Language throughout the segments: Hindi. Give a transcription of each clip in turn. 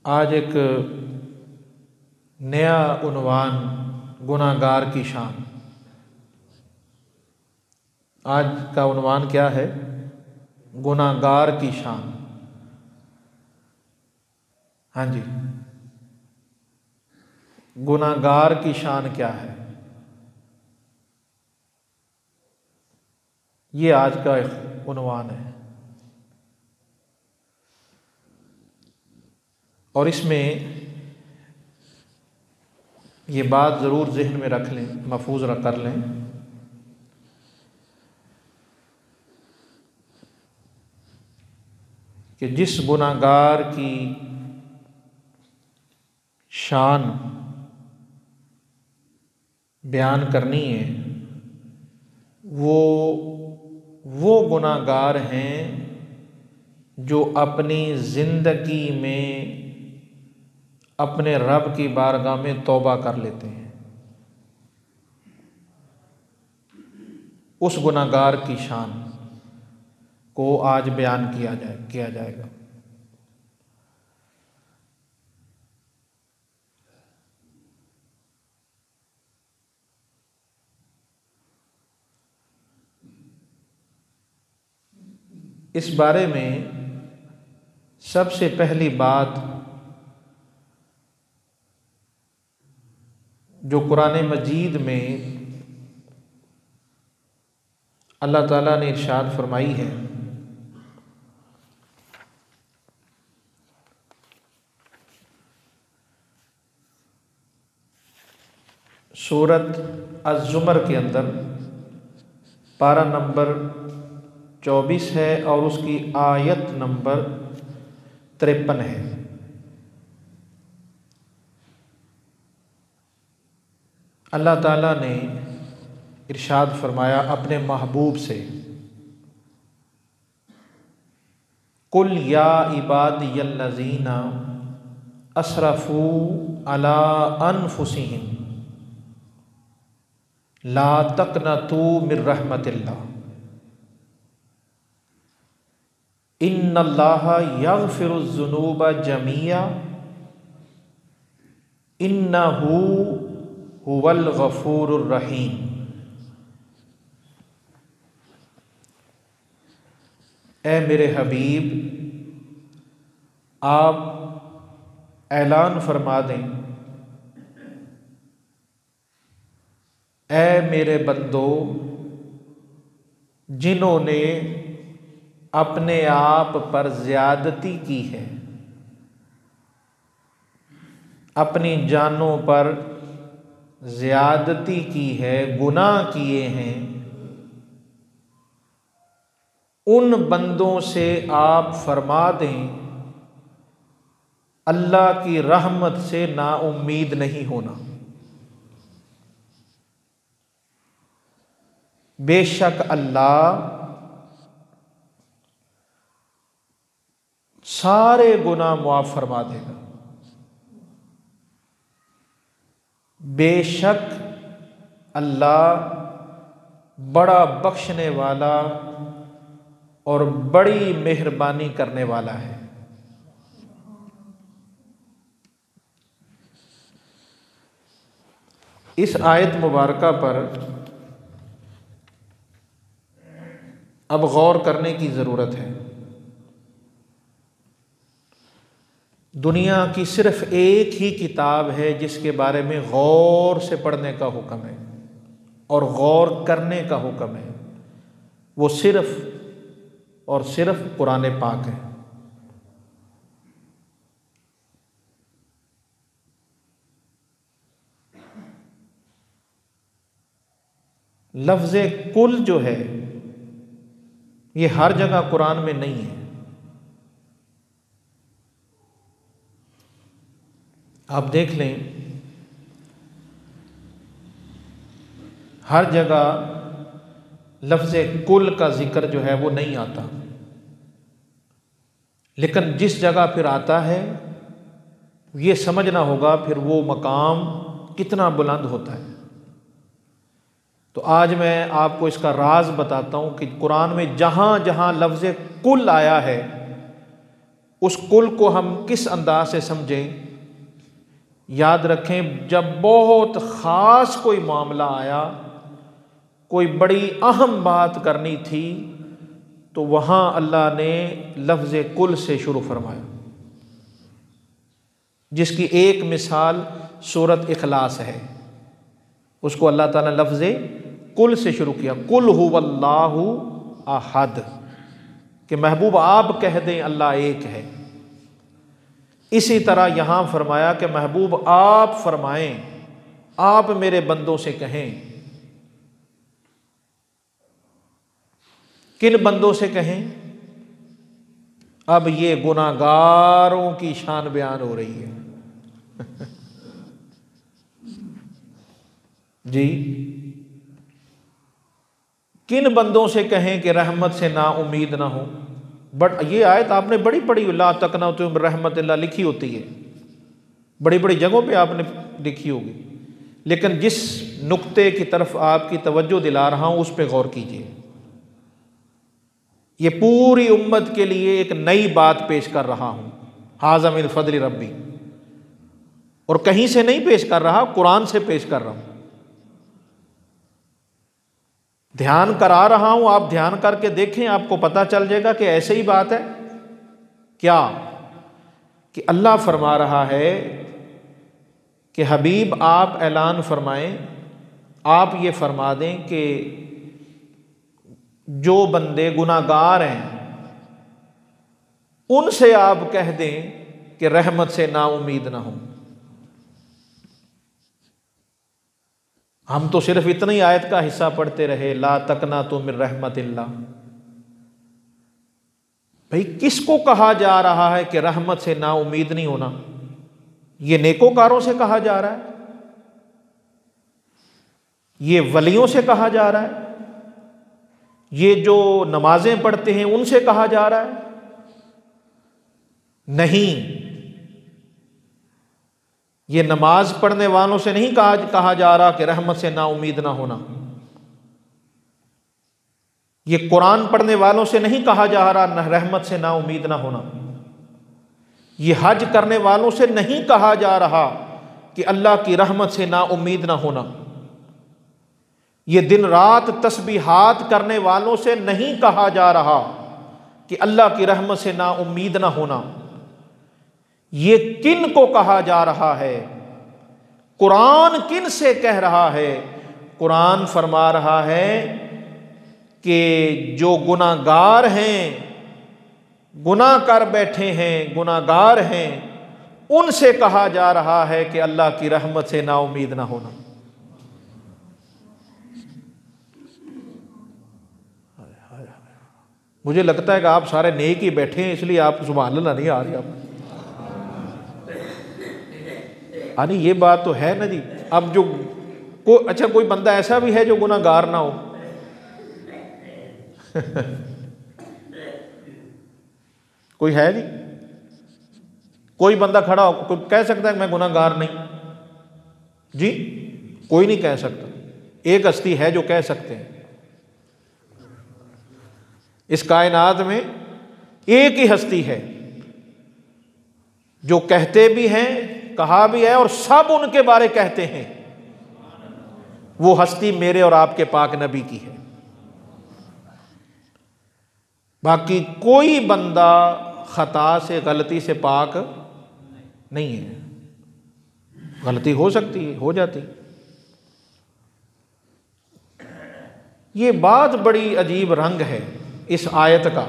आज एक नया उन्वान, गुनाहगार की शान। आज का उन्वान क्या है? गुनाहगार की शान। हाँ जी, गुनाहगार की शान क्या है, ये आज का उन्वान है। और इसमें ये बात ज़रूर ज़हन में रख लें, महफूज कर लें कि जिस गुनाहगार की शान बयान करनी है वो गुनाहगार हैं जो अपनी ज़िंदगी में अपने रब की बारगाह में तौबा कर लेते हैं। उस गुनाहगार की शान को आज बयान किया जाएगा। इस बारे में सबसे पहली बात जो कुरान मजीद में अल्लाह ताला ने इरशाद फरमाई है, सूरत अज़्ज़ुमर के अंदर पारा नंबर 24 है और उसकी आयत नंबर 53 है। अल्लाह ताला ने इरशाद फरमाया अपने महबूब से, कुल या इबादियल्लज़ीना असरफू अला अनफुसिहिम ला तक़नतू मिर रहमतिल्लाह इन्नल्लाहा यग़फ़िरुज़्ज़ुनूबा जमीआ इन्नहू हुवल गफ़ूरुर रहीम। ए मेरे हबीब, आप ऐलान फरमा दें, ए मेरे बंदो जिन्होंने अपने आप पर ज़्यादती की है, अपनी जानों पर ज़्यादती की है, गुनाह किए हैं, उन बंदों से आप फरमा दें अल्लाह की रहमत से नाउम्मीद नहीं होना। बेशक अल्लाह सारे गुनाह मुआफ़ फरमा देगा। बेशक अल्लाह बड़ा बख्शने वाला और बड़ी मेहरबानी करने वाला है। इस आयत मुबारका पर अब गौर करने की ज़रूरत है। दुनिया की सिर्फ एक ही किताब है जिसके बारे में गौर से पढ़ने का हुक्म है और गौर करने का हुक्म है, वो सिर्फ और सिर्फ कुरान पाक है। लफ्ज़ कुल जो है ये हर जगह कुरान में नहीं है। आप देख लें, हर जगह लफ्ज़ कुल का जिक्र जो है वो नहीं आता, लेकिन जिस जगह फिर आता है ये समझना होगा फिर वो मकाम कितना बुलंद होता है। तो आज मैं आपको इसका राज बताता हूँ कि कुरान में जहाँ जहाँ लफ्ज़ कुल आया है उस कुल को हम किस अंदाज से समझें? याद रखें, जब बहुत ख़ास कोई मामला आया, कोई बड़ी अहम बात करनी थी, तो वहाँ अल्लाह ने लफ्ज़ कुल से शुरू फरमाया, जिसकी एक मिसाल सूरत इखलास है। उसको अल्लाह ताला लफ्ज़ कुल से शुरू किया, कुल हुवल्लाहु अहद, कि महबूब आप कह दें अल्लाह एक है। इसी तरह यहाँ फरमाया कि महबूब आप फरमाएं, आप मेरे बंदों से कहें। किन बंदों से कहें? अब ये गुनाहगारों की शान बयान हो रही है। जी, किन बंदों से कहें कि रहमत से ना उम्मीद ना हो? बट ये आयत आपने बड़ी पढ़ी, ला तकनतु मिन रहमतिल्लाह लिखी होती है, बड़ी बड़ी जगहों पे आपने लिखी होगी, लेकिन जिस नुक्ते की तरफ आपकी तवज्जो दिला रहा हूँ उस पर गौर कीजिए। ये पूरी उम्मत के लिए एक नई बात पेश कर रहा हूँ, हाज़ा मिन फ़ज़्ल रब्बी, और कहीं से नहीं पेश कर रहा, कुरान से पेश कर रहा हूँ। ध्यान करा रहा हूं, आप ध्यान करके देखें, आपको पता चल जाएगा कि ऐसे ही बात है। क्या कि अल्लाह फरमा रहा है कि हबीब आप ऐलान फरमाएं, आप ये फरमा दें कि जो बंदे गुनाहगार हैं उनसे आप कह दें कि रहमत से ना उम्मीद ना हो। हम तो सिर्फ इतनी आयत का हिस्सा पढ़ते रहे, ला तकनतु मिन रहमतिल्लाह। भाई किसको कहा जा रहा है कि रहमत से ना उम्मीद नहीं होना? ये नेकोकारों से कहा जा रहा है, ये वलियों से कहा जा रहा है, ये जो नमाजें पढ़ते हैं उनसे कहा जा रहा है? नहीं, ये नमाज पढ़ने वालों से नहीं कहा जा रहा कि रहमत से ना उम्मीद ना होना। ये कुरान पढ़ने वालों से नहीं कहा जा रहा रहमत से ना उम्मीद ना होना। ये हज करने वालों से नहीं कहा जा रहा कि अल्लाह की रहमत से ना उम्मीद ना होना। ये दिन रात तस्बीहात करने वालों से नहीं कहा जा रहा कि अल्लाह की रहमत से ना उम्मीद ना होना। ये किन को कहा जा रहा है? कुरान किन से कह रहा है? कुरान फरमा रहा है कि जो गुनाहगार हैं, गुनाह कर बैठे हैं, गुनाहगार हैं, उनसे कहा जा रहा है कि अल्लाह की रहमत से ना उम्मीद ना होना। मुझे लगता है कि आप सारे नेक ही बैठे हैं, इसलिए आप सुभान अल्लाह नहीं आ रही आप। यानी ये बात तो है ना जी। अब जो अच्छा कोई बंदा ऐसा भी है जो गुनाहगार ना हो? कोई है जी? कोई बंदा खड़ा हो, कोई कह सकता है मैं गुनाहगार नहीं? जी, कोई नहीं कह सकता। एक हस्ती है जो कह सकते हैं। इस कायनात में एक ही हस्ती है जो कहते भी हैं, कहा भी है, और सब उनके बारे कहते हैं। वो हस्ती मेरे और आपके पाक नबी की है। बाकी कोई बंदा खता से, गलती से पाक नहीं है। गलती हो सकती है, हो जाती। ये बात बड़ी अजीब रंग है इस आयत का।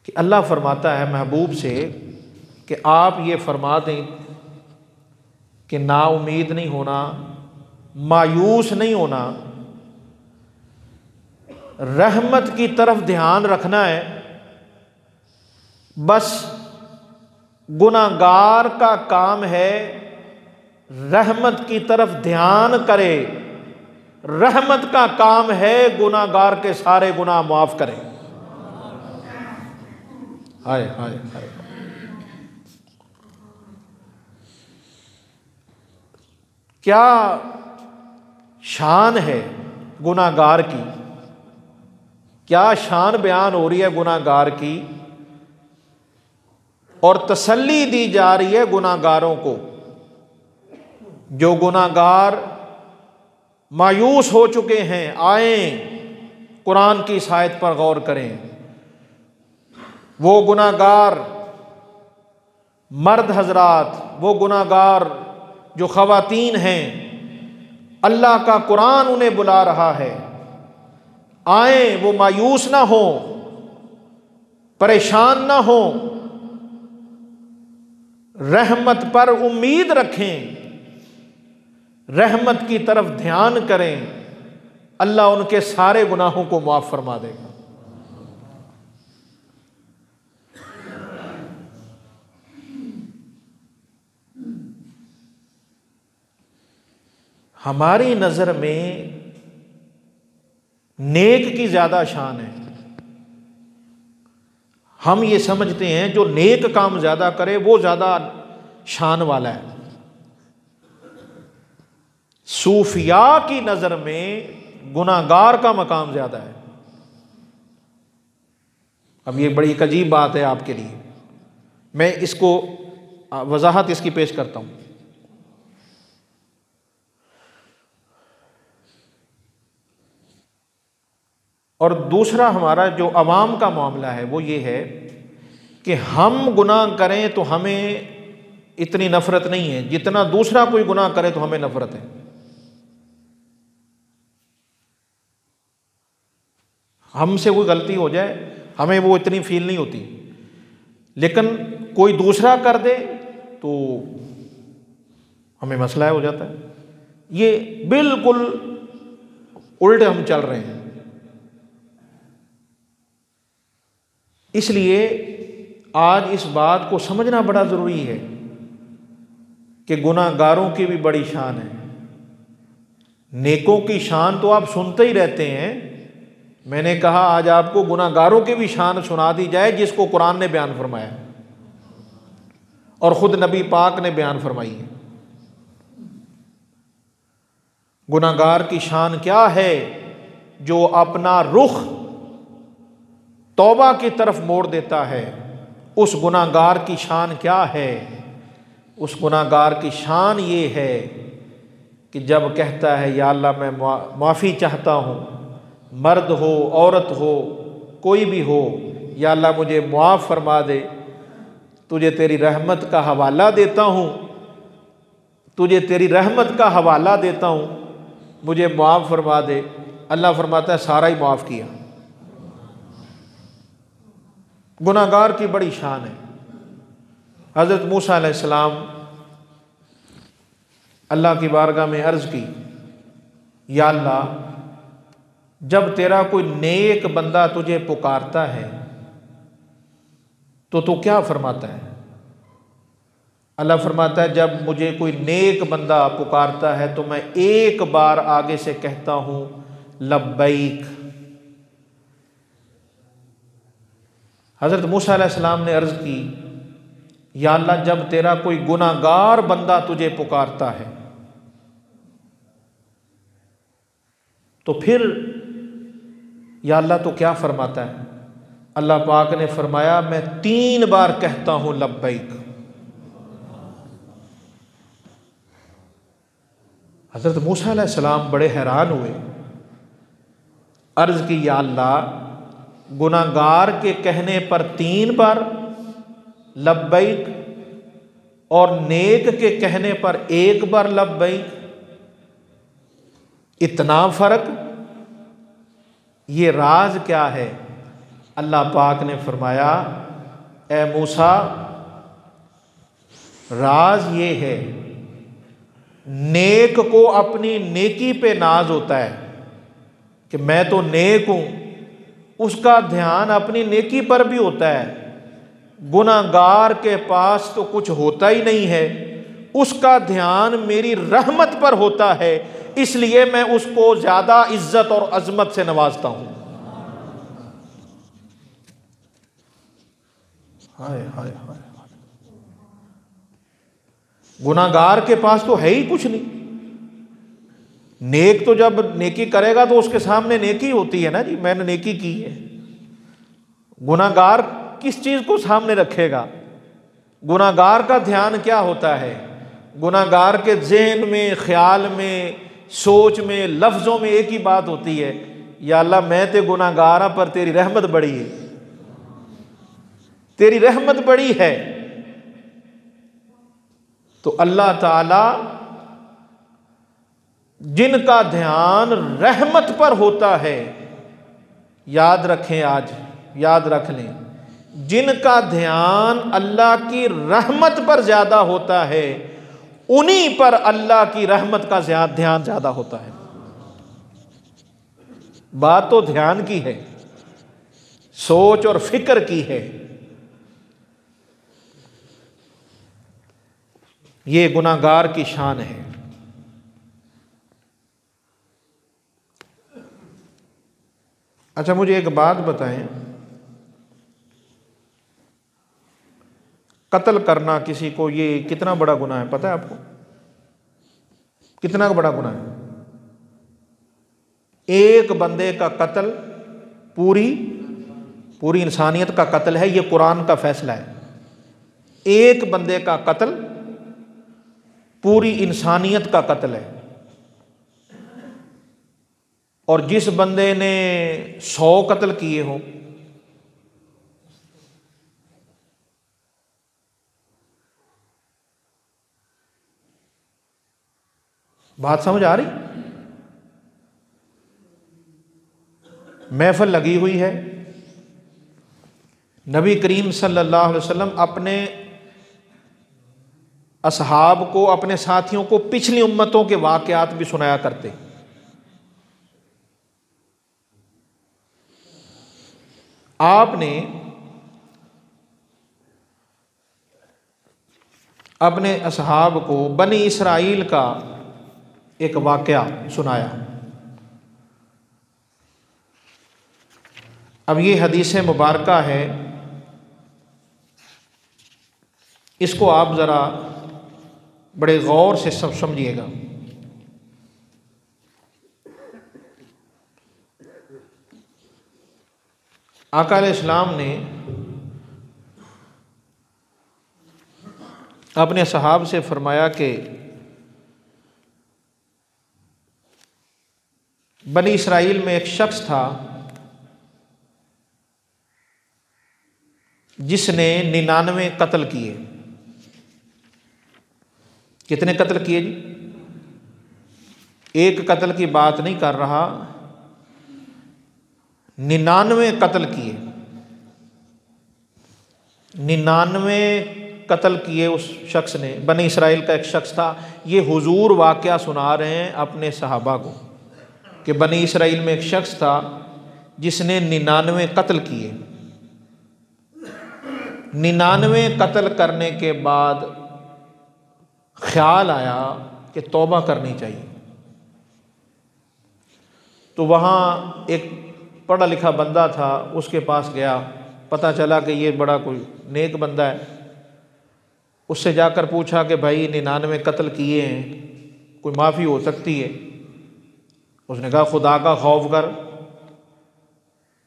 कि अल्लाह फरमाता है महबूब से कि आप ये फरमा दें कि ना उम्मीद नहीं होना, मायूस नहीं होना, रहमत की तरफ ध्यान रखना है। बस गुनाहगार का काम है रहमत की तरफ ध्यान करे, रहमत का काम है गुनाहगार के सारे गुनाह माफ करे। हाय हाय हाय। क्या शान है गुनाहगार की। क्या शान बयान हो रही है गुनाहगार की, और तसल्ली दी जा रही है गुनाहगारों को। जो गुनाहगार मायूस हो चुके हैं, आए कुरान की इस आयत पर गौर करें। वो गुनाहगार मर्द हजरात, वो गुनाहगार जो ख़वातीन हैं, अल्लाह का कुरान उन्हें बुला रहा है, आए, वो मायूस ना हो, परेशान ना हो, रहमत पर उम्मीद रखें, रहमत की तरफ ध्यान करें, अल्लाह उनके सारे गुनाहों को माफ फरमा देगा। हमारी नजर में नेक की ज्यादा शान है। हम ये समझते हैं जो नेक काम ज्यादा करे वो ज्यादा शान वाला है। सूफिया की नजर में गुनाहगार का मकाम ज्यादा है। अब ये बड़ी एक अजीब बात है आपके लिए, मैं इसको वजाहत इसकी पेश करता हूं। और दूसरा हमारा जो अवाम का मामला है वो ये है कि हम गुनाह करें तो हमें इतनी नफरत नहीं है जितना दूसरा कोई गुनाह करे तो हमें नफरत है। हमसे कोई गलती हो जाए हमें वो इतनी फील नहीं होती, लेकिन कोई दूसरा कर दे तो हमें मसला हो जाता है। ये बिल्कुल उल्टे हम चल रहे हैं। इसलिए आज इस बात को समझना बड़ा ज़रूरी है कि गुनाहगारों की भी बड़ी शान है। नेकों की शान तो आप सुनते ही रहते हैं। मैंने कहा आज आपको गुनाहगारों की भी शान सुना दी जाए जिसको कुरान ने बयान फरमाया और ख़ुद नबी पाक ने बयान फरमाई है। गुनाहगार की शान क्या है? जो अपना रुख तौबा की तरफ मोड़ देता है, उस गुनाहगार की शान क्या है? उस गुनाहगार की शान ये है कि जब कहता है या अल्लाह मैं माफ़ी चाहता हूँ, मर्द हो औरत हो कोई भी हो, या अल्लाह मुझे मुआफ़ फरमा दे, तुझे तेरी रहमत का हवाला देता हूँ, तुझे तेरी रहमत का हवाला देता हूँ, मुझे मुआफ़ फरमा दे। अल्लाह फरमाता है सारा ही माफ़ किया। गुनाहगार की बड़ी शान है। हज़रत मूसा अलैहिस्सलाम अल्लाह की बारगाह में अर्ज़ की, या अल्लाह जब तेरा कोई नेक बंदा तुझे पुकारता है तो तू क्या फरमाता है? अल्लाह फरमाता है जब मुझे कोई नेक बंदा पुकारता है तो मैं एक बार आगे से कहता हूँ लब्बैक। हज़रत मूसा अलैहिस्सलाम ने अर्ज़ की, या अल्लाह जब तेरा कोई गुनाहगार बंदा तुझे पुकारता है तो फिर या अल्लाह तो क्या फरमाता है? अल्लाह पाक ने फरमाया मैं 3 बार कहता हूँ लब्बैक। हज़रत मूसा अलैहिस्सलाम बड़े हैरान हुए, अर्ज़ की या अल्लाह गुनाहगार के कहने पर 3 बार लब्बैक और नेक के कहने पर 1 बार लब्बैक, इतना फ़र्क, ये राज क्या है? अल्लाह पाक ने फरमाया ए मूसा, राज ये है, नेक को अपनी नेकी पे नाज होता है कि मैं तो नेक हूं, उसका ध्यान अपनी नेकी पर भी होता है। गुनाहगार के पास तो कुछ होता ही नहीं है, उसका ध्यान मेरी रहमत पर होता है, इसलिए मैं उसको ज्यादा इज्जत और अजमत से नवाजता हूं। हाय हाय हाय, गुनाहगार के पास तो है ही कुछ नहीं, नेक तो जब नेकी करेगा तो उसके सामने नेकी होती है ना जी, मैंने नेकी की है। गुनाहगार किस चीज़ को सामने रखेगा? गुनाहगार का ध्यान क्या होता है? गुनाहगार के ज़हन में, ख्याल में, सोच में, लफ्ज़ों में एक ही बात होती है, या अल्लाह मैं तो गुनाहगार पर तेरी रहमत बड़ी है, तेरी रहमत बड़ी है। तो अल्लाह ताला जिनका ध्यान रहमत पर होता है, याद रखें, आज याद रख लें, जिनका ध्यान अल्लाह की रहमत पर ज्यादा होता है, उन्हीं पर अल्लाह की रहमत का ध्यान ज्यादा होता है। बात तो ध्यान की है, सोच और फिक्र की है। ये गुनाहगार की शान है। अच्छा, मुझे एक बात बताएं, कत्ल करना किसी को, ये कितना बड़ा गुनाह है? पता है आपको कितना बड़ा गुनाह है? एक बंदे का कत्ल पूरी इंसानियत का कत्ल है। ये कुरान का फैसला है। एक बंदे का कत्ल पूरी इंसानियत का कत्ल है। और जिस बंदे ने 100 कत्ल किए हो, बात समझ आ रही? महफिल लगी हुई है, नबी करीम सल्लल्लाहु अलैहि वसल्लम अपने असहाब को, अपने साथियों को पिछली उम्मतों के वाकयात भी सुनाया करते। आपने अपने असहाब को बनी इसराइल का एक वाकया सुनाया। अब ये हदीस मुबारका है, इसको आप ज़रा बड़े गौर से सब समझिएगा। आका अलैहिस्सलाम ने अपने सहाब से फरमाया कि बनी इसराइल में एक शख्स था जिसने 99 कत्ल किए। कितने कत्ल किए जी? एक कत्ल की बात नहीं कर रहा, 99 कत्ल किए। 99 कत्ल किए उस शख्स ने। बनी इसराइल का एक शख्स था। ये हुजूर वाकया सुना रहे हैं अपने सहाबा को कि बनी इसराइल में एक शख्स था जिसने 99 कत्ल किए। 99 कत्ल करने के बाद ख्याल आया कि तौबा करनी चाहिए। तो वहाँ एक पढ़ा लिखा बंदा था, उसके पास गया। पता चला कि ये बड़ा कोई नेक बंदा है। उससे जाकर पूछा कि भाई 99 कत्ल किए हैं, कोई माफ़ी हो सकती है? उसने कहा खुदा का खौफ कर,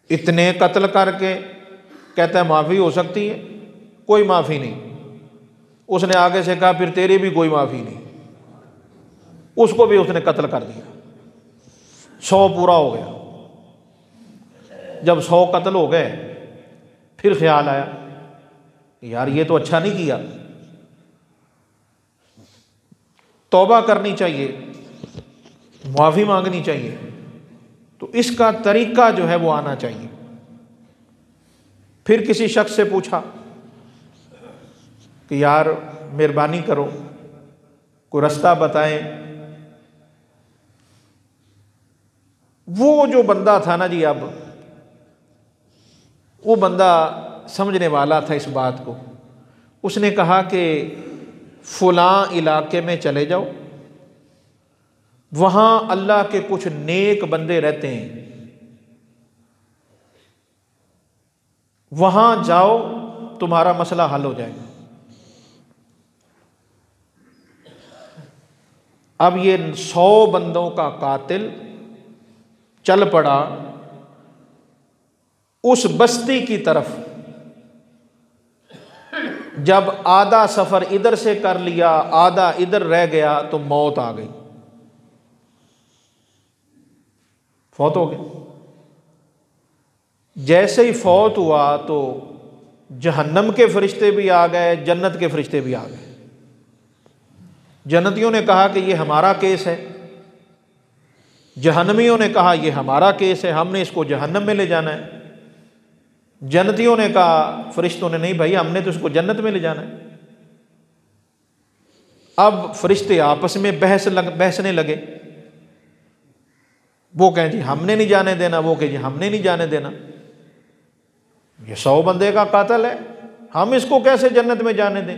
इतने कत्ल करके कहता है माफ़ी हो सकती है? कोई माफ़ी नहीं। उसने आगे से कहा फिर तेरी भी कोई माफ़ी नहीं। उसको भी उसने कत्ल कर दिया। 100 पूरा हो गया। जब 100 कत्ल हो गए, फिर ख्याल आया यार ये तो अच्छा नहीं किया, तौबा करनी चाहिए, माफ़ी मांगनी चाहिए। तो इसका तरीका जो है वो आना चाहिए। फिर किसी शख्स से पूछा कि यार मेहरबानी करो, कोई रास्ता बताएं। वो जो बंदा था ना जी, अब वो बंदा समझने वाला था इस बात को। उसने कहा कि फलां इलाके में चले जाओ, वहाँ अल्लाह के कुछ नेक बंदे रहते हैं, वहाँ जाओ, तुम्हारा मसला हल हो जाएगा। अब ये 100 बंदों का कातिल चल पड़ा उस बस्ती की तरफ। जब आधा सफर इधर से कर लिया, आधा इधर रह गया, तो मौत आ गई, फौत हो गए। जैसे ही फौत हुआ तो जहन्नम के फरिश्ते भी आ गए, जन्नत के फरिश्ते भी आ गए। जन्नतियों ने कहा कि ये हमारा केस है, जहन्नमियों ने कहा ये हमारा केस है, हमने इसको जहन्नम में ले जाना है। जन्नतियों ने कहा, फरिश्तों ने, नहीं भाई हमने तो इसको जन्नत में ले जाना है। अब फरिश्ते आपस में बहसने लगे। वो कहें जी हमने नहीं जाने देना, वो कहें जी हमने नहीं जाने देना, ये 100 बंदे का कातिल है, हम इसको कैसे जन्नत में जाने दें।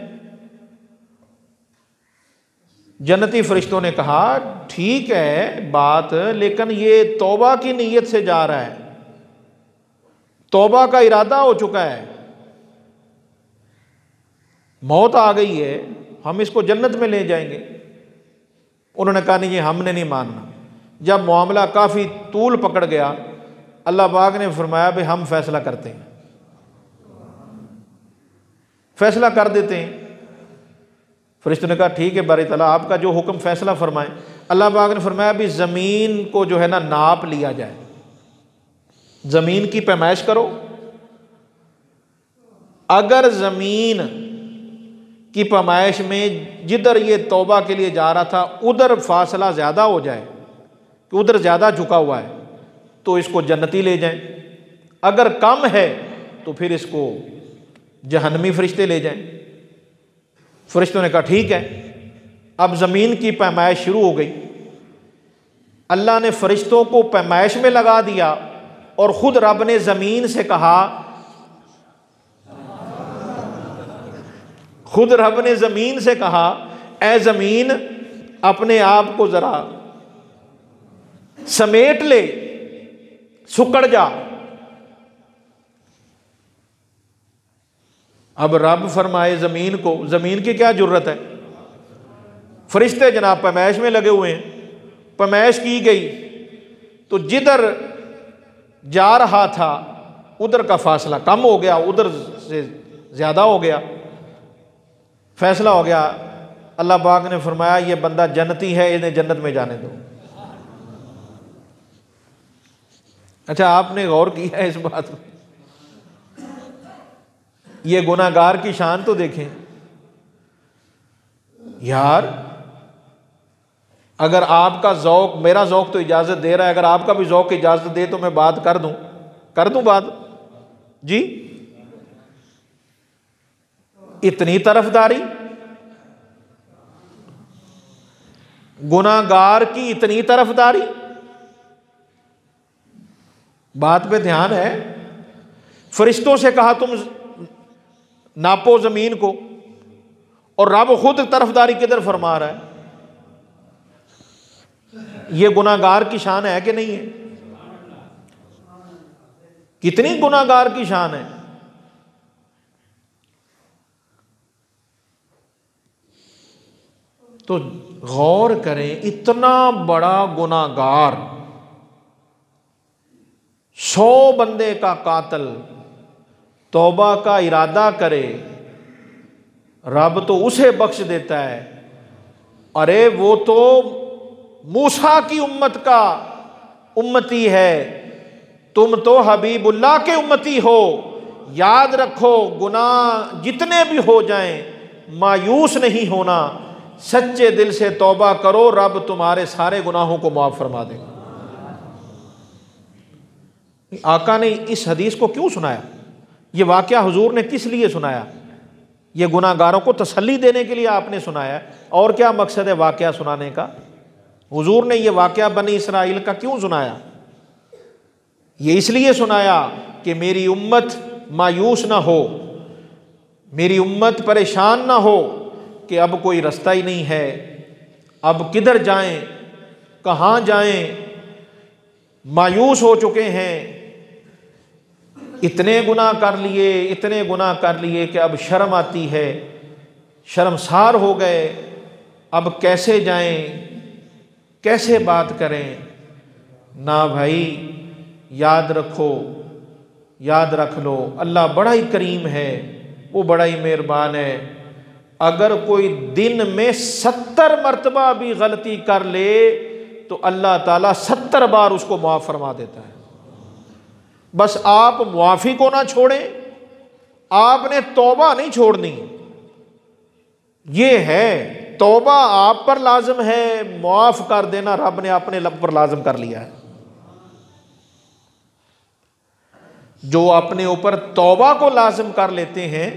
जन्नती फरिश्तों ने कहा ठीक है बात, लेकिन ये तौबा की नीयत से जा रहा है, तौबा का इरादा हो चुका है, मौत आ गई है, हम इसको जन्नत में ले जाएंगे। उन्होंने कहा नहीं जी हमने नहीं मानना। जब मामला काफ़ी तूल पकड़ गया, अल्लाह पाक ने फरमाया भाई हम फैसला करते हैं, फैसला कर देते हैं। फरिश्तों ने कहा ठीक है बारी ताला आपका जो हुक्म फैसला फरमाएं। अल्लाह पाक ने फरमाया भी ज़मीन को जो है ना नाप लिया जाए, ज़मीन की पैमाइश करो। अगर ज़मीन की पैमाइश में जिधर ये तौबा के लिए जा रहा था उधर फासला ज़्यादा हो जाए कि उधर ज़्यादा झुका हुआ है तो इसको जन्नती ले जाएं, अगर कम है तो फिर इसको जहन्नमी फरिश्ते ले जाएं। फरिश्तों ने कहा ठीक है। अब ज़मीन की पैमाइश शुरू हो गई। अल्लाह ने फरिश्तों को पैमाइश में लगा दिया और ख़ुद रब ने ज़मीन से कहा, खुद रब ने ज़मीन से कहा ए ज़मीन अपने आप को ज़रा समेट ले, सुकड़ जा। अब रब फरमाए ज़मीन को, ज़मीन की क्या ज़रूरत है, फरिश्ते जनाब पैमाइश में लगे हुए हैं। पैमाइश की गई तो जिधर जा रहा था उधर का फासला कम हो गया, उधर से ज़्यादा हो गया, फैसला हो गया। अल्लाह पाक ने फरमाया ये बंदा जन्नती है, इन्हें जन्नत में जाने दो। अच्छा आपने गौर किया है इस बात में, ये गुनाहगार की शान तो देखें यार। अगर आपका ज़ौक़, मेरा ज़ौक़ तो इजाज़त दे रहा है, अगर आपका भी ज़ौक़ इजाज़त दे तो मैं बात कर दूं बात जी। इतनी तरफदारी गुनाहगार की, इतनी तरफदारी, बात पे ध्यान है। फरिश्तों से कहा तुम नापो ज़मीन को, और रब खुद तरफदारी किधर फरमा रहा है। ये गुनाहगार की शान है कि नहीं है? कितनी गुनाहगार की शान है। तो गौर करें, इतना बड़ा गुनाहगार, 100 बंदे का कातिल तौबा का इरादा करे, रब तो उसे बख्श देता है। अरे वो तो मूसा की उम्मत का उम्मती है, तुम तो हबीबुल्लाह के उम्मती हो। याद रखो गुनाह जितने भी हो जाएं मायूस नहीं होना, सच्चे दिल से तौबा करो, रब तुम्हारे सारे गुनाहों को माफ फरमा देगा। आका ने इस हदीस को क्यों सुनाया? ये वाक़या हुजूर ने किस लिए सुनाया? ये गुनाहगारों को तसल्ली देने के लिए आपने सुनाया। और क्या मकसद है वाक़या सुनाने का? हुजूर ने ये वाक़या बनी इसराइल का क्यों सुनाया? ये इसलिए सुनाया कि मेरी उम्मत मायूस ना हो, मेरी उम्मत परेशान ना हो कि अब कोई रास्ता ही नहीं है, अब किधर जाएं, कहाँ जाएं, मायूस हो चुके हैं, इतने गुनाह कर लिए, इतने गुनाह कर लिए कि अब शर्म आती है, शर्मसार हो गए, अब कैसे जाएं, कैसे बात करें। ना भाई, याद रखो, याद रख लो, अल्लाह बड़ा ही करीम है, वो बड़ा ही मेहरबान है। अगर कोई दिन में 70 मरतबा भी गलती कर ले तो अल्लाह ताला 70 बार उसको माफ़ फरमा देता है। बस आप मुआफ़ी को ना छोड़ें, आपने तौबा नहीं छोड़नी। ये है, तौबा आप पर लाजिम है, माफ़ कर देना रब ने अपने लब पर लाजिम कर लिया है। जो अपने ऊपर तौबा को लाजिम कर लेते हैं,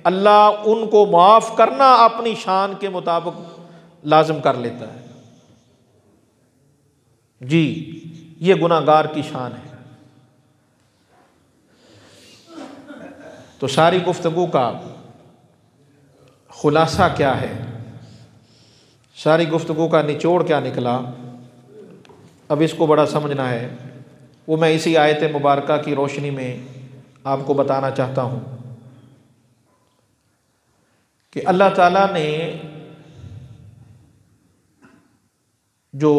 अल्लाह उनको माफ़ करना अपनी शान के मुताबिक लाजिम कर लेता है। जी, ये गुनाहगार की शान है। तो सारी गुफ्तगू का खुलासा क्या है, सारी गुफ्तगू का निचोड़ क्या निकला, अब इसको बड़ा समझना है। वो मैं इसी आयत मुबारका की रोशनी में आपको बताना चाहता हूँ कि अल्लाह ताला ने जो